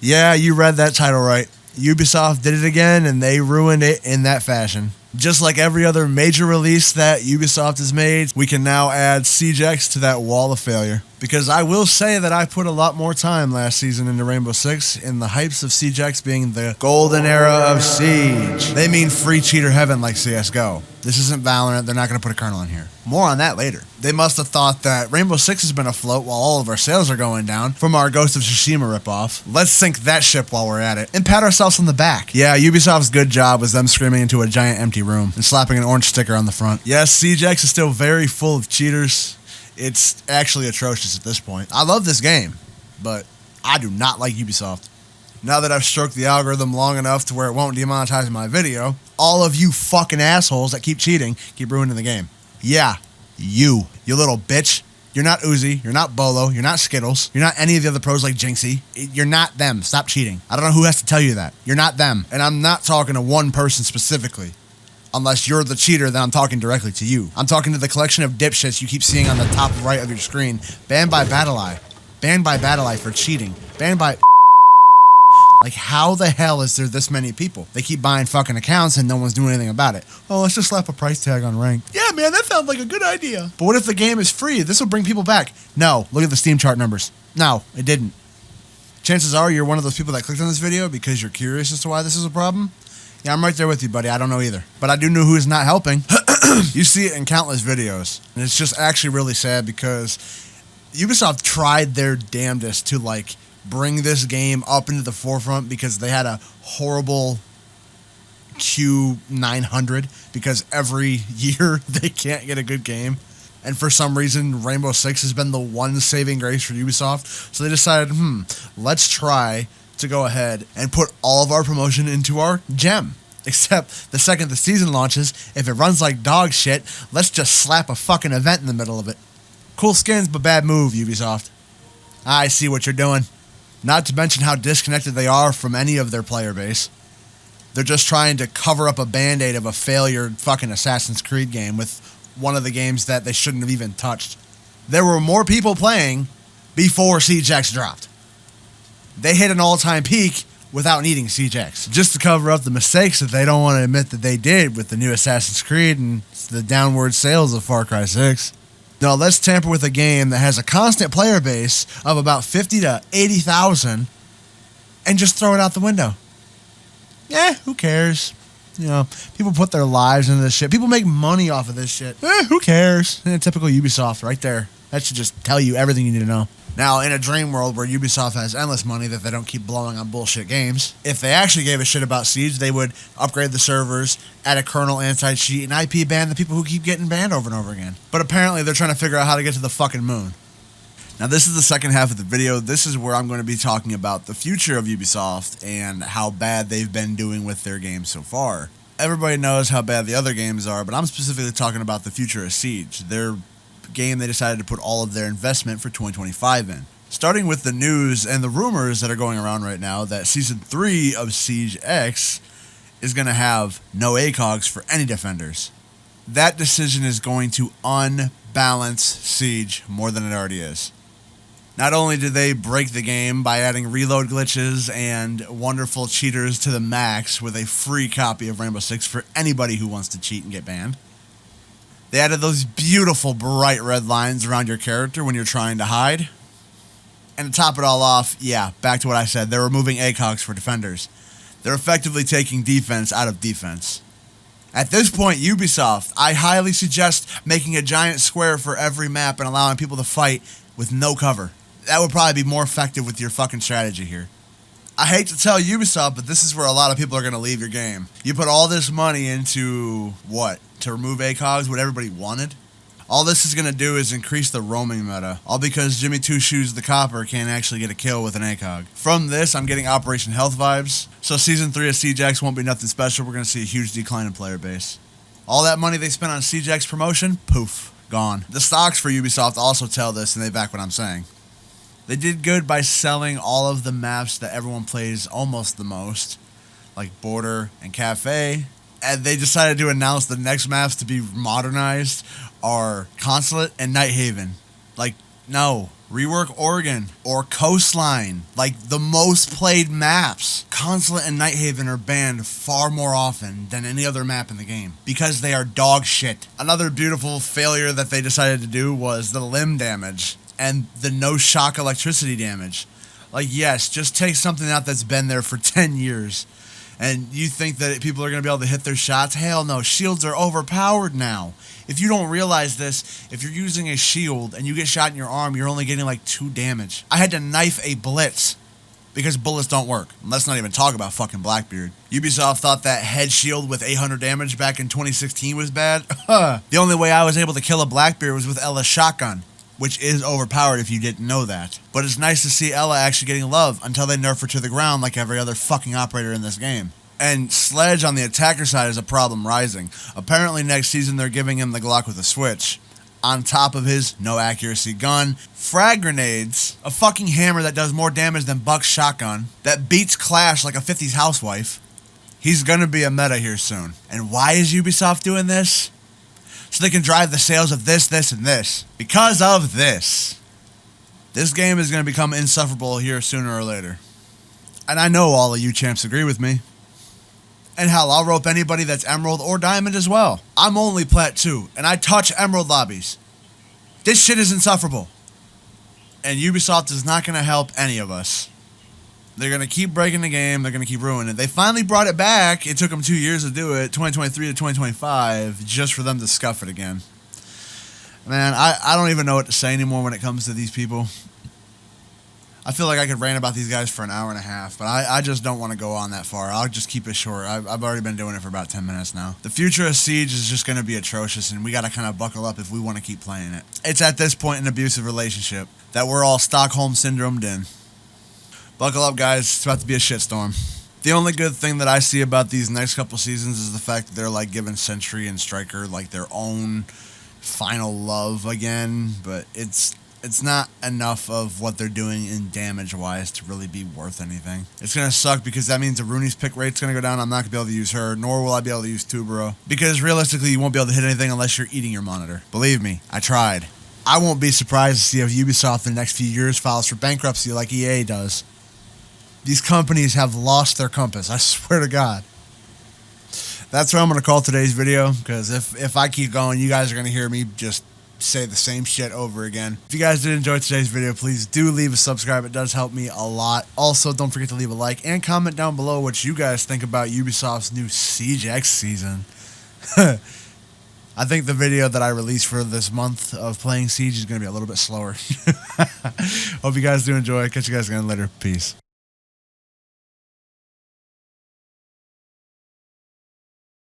Yeah, you read that title right. Ubisoft did it again, and they ruined it in that fashion. Just like every other major release that Ubisoft has made, we can now add Siege X to that wall of failure. Because I will say that I put a lot more time last season into Rainbow Six in the hypes of Siege X being the golden era of Siege. They mean free cheater heaven like CSGO. This isn't Valorant, they're not going to put a kernel in here. More on that later. They must have thought that Rainbow Six has been afloat while all of our sales are going down from our Ghost of Tsushima ripoff. Let's sink that ship while we're at it and pat ourselves on the back. Yeah, Ubisoft's good job was them screaming into a giant empty room and slapping an orange sticker on the front. Yes, Siege X is still very full of cheaters. It's actually atrocious at this point. I love this game, but I do not like Ubisoft. Now that I've stroked the algorithm long enough to where it won't demonetize my video, all of you fucking assholes that keep cheating keep ruining the game. Yeah, you little bitch. You're not Uzi, you're not Bolo, you're not Skittles, you're not any of the other pros like Jinxie. You're not them. Stop cheating. I don't know who has to tell you that. You're not them. And I'm not talking to one person specifically. Unless you're the cheater, then I'm talking directly to you. I'm talking to the collection of dipshits you keep seeing on the top right of your screen. Banned by BattleEye. Banned by BattleEye for cheating. Banned by... Like, how the hell is there this many people? They keep buying fucking accounts and no one's doing anything about it. Oh, let's just slap a price tag on ranked. Yeah, man, that sounds like a good idea. But what if the game is free? This will bring people back. No, look at the Steam chart numbers. No, it didn't. Chances are you're one of those people that clicked on this video because you're curious as to why this is a problem. Yeah, I'm right there with you, buddy. I don't know either. But I do know who is not helping. You see it in countless videos. And it's just actually really sad because Ubisoft tried their damnedest to, like, bring this game up into the forefront because they had a horrible Q900 because every year they can't get a good game. And for some reason, Rainbow Six has been the one saving grace for Ubisoft. So they decided, let's try to go ahead and put all of our promotion into our gem. Except the second the season launches, if it runs like dog shit, let's just slap a fucking event in the middle of it. Cool skins, but bad move, Ubisoft. I see what you're doing. Not to mention how disconnected they are from any of their player base. They're just trying to cover up a band-aid of a failure fucking Assassin's Creed game with one of the games that they shouldn't have even touched. There were more people playing before Siege X dropped. They hit an all-time peak without needing Siege X, just to cover up the mistakes that they don't want to admit that they did with the new Assassin's Creed and the downward sales of Far Cry 6. No, let's tamper with a game that has a constant player base of about 50 to 80,000 and just throw it out the window. Who cares? You know, people put their lives into this shit. People make money off of this shit. Who cares? Typical Ubisoft right there. That should just tell you everything you need to know. Now, in a dream world where Ubisoft has endless money that they don't keep blowing on bullshit games, if they actually gave a shit about Siege, they would upgrade the servers, add a kernel anti-cheat, and IP ban the people who keep getting banned over and over again. But apparently they're trying to figure out how to get to the fucking moon. Now, this is the second half of the video. This is where I'm going to be talking about the future of Ubisoft and how bad they've been doing with their games so far. Everybody knows how bad the other games are, but I'm specifically talking about the future of Siege. Their game they decided to put all of their investment for 2025 in. Starting with the news and the rumors that are going around right now that Season 3 of Siege X is going to have no Acogs for any defenders. That decision is going to unbalance Siege more than it already is. Not only did they break the game by adding reload glitches and wonderful cheaters to the max with a free copy of Rainbow Six for anybody who wants to cheat and get banned, they added those beautiful bright red lines around your character when you're trying to hide. And to top it all off, yeah, back to what I said, they're removing ACOGs for defenders. They're effectively taking defense out of defense. At this point, Ubisoft, I highly suggest making a giant square for every map and allowing people to fight with no cover. That would probably be more effective with your fucking strategy here. I hate to tell Ubisoft, but this is where a lot of people are going to leave your game. You put all this money into, what? To remove ACOGs, what everybody wanted? All this is going to do is increase the roaming meta, all because Jimmy Two Shoes the Copper can't actually get a kill with an ACOG. From this, I'm getting Operation Health vibes, so Season 3 of Siege X won't be nothing special. We're going to see a huge decline in player base. All that money they spent on Siege X promotion, poof, gone. The stocks for Ubisoft also tell this, and they back what I'm saying. They did good by selling all of the maps that everyone plays almost the most, like Border and Cafe, and they decided to announce the next maps to be modernized are Consulate and Night Haven. Like, no, Rework Oregon or Coastline, like the most played maps. Consulate and Nighthaven are banned far more often than any other map in the game because they are dog shit. Another beautiful failure that they decided to do was the limb damage and the no shock electricity damage. Like, yes, just take something out that's been there for 10 years and you think that people are going to be able to hit their shots. Hell no, shields are overpowered now. If you don't realize this, if you're using a shield and you get shot in your arm, you're only getting like 2 damage. I had to knife a blitz because bullets don't work. Let's not even talk about fucking Blackbeard. Ubisoft thought that head shield with 800 damage back in 2016 was bad. The only way I was able to kill a Blackbeard was with Ella's shotgun, which is overpowered if you didn't know that. But it's nice to see Ella actually getting love until they nerf her to the ground like every other fucking operator in this game. And Sledge on the attacker side is a problem rising. Apparently next season they're giving him the Glock with a switch. On top of his no accuracy gun, frag grenades, a fucking hammer that does more damage than Buck's shotgun, that beats Clash like a 50s housewife. He's gonna be a meta here soon. And why is Ubisoft doing this? So they can drive the sales of this, this, and this. Because of this. This game is gonna become insufferable here sooner or later. And I know all of you champs agree with me. And hell, I'll rope anybody that's Emerald or Diamond as well. I'm only Plat 2, and I touch Emerald lobbies. This shit is insufferable. And Ubisoft is not going to help any of us. They're going to keep breaking the game, they're going to keep ruining it. They finally brought it back, it took them 2 years to do it, 2023 to 2025, just for them to scuff it again. Man, I don't even know what to say anymore when it comes to these people. I feel like I could rant about these guys for an hour and a half, but I just don't want to go on that far. I'll just keep it short. I've already been doing it for about 10 minutes now. The future of Siege is just going to be atrocious, and we got to kind of buckle up if we want to keep playing it. It's at this point an abusive relationship that we're all Stockholm Syndromed in. Buckle up, guys. It's about to be a shitstorm. The only good thing that I see about these next couple seasons is the fact that they're like giving Sentry and Striker like their own final love again, but it's not enough of what they're doing in damage-wise to really be worth anything. It's going to suck because that means the Rooney's pick rate's going to go down. I'm not going to be able to use her, nor will I be able to use Tubero. Because realistically, you won't be able to hit anything unless you're eating your monitor. Believe me, I tried. I won't be surprised to see if Ubisoft in the next few years files for bankruptcy like EA does. These companies have lost their compass, I swear to God. That's what I'm going to call today's video, because if I keep going, you guys are going to hear me just say the same shit over again. If you guys did enjoy today's video, please do leave a subscribe. It does help me a lot. Also, don't forget to leave a like and comment down below what you guys think about Ubisoft's new Siege X season. I think the video that I released for this month of playing Siege is going to be a little bit slower. Hope you guys do enjoy. Catch you guys again later. Peace.